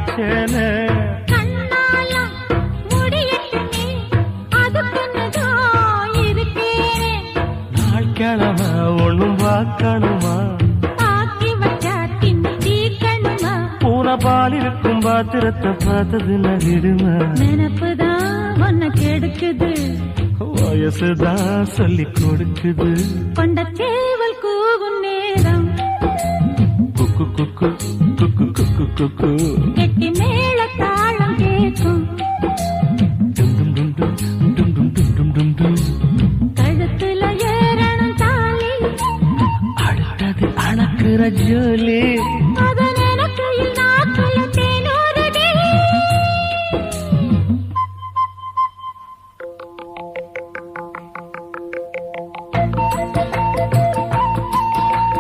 அணைச்சேனே கண்ணாலம் முடியட்டுமே அதுக்குன்னுதான் இருக்கேனே நாள் கிழமை ஒண்ணும் பார்க்கணுமா ஆக்கி வச்சா தின்னு தீக்கணுமா பூனை பால் இருக்கும் பாத்திரத்தை பார்த்தது நகிடுமா நினப்புதான் உன்னை கெடுக்குது வயசுதான் சொல்லி கொடுக்குது கொண்ட சேவல் கூவும் நேரம் குக்கு குக்கு குக்கு குக்கு குக்கு கெட்டி மேல தாளம் கேட்கும் டும் டும் டும் டும் டும் டும் டும் டும் டும் டும் கழுத்துல ஏறணும் தாலி அடுத்தது அணக்குற ஜோலி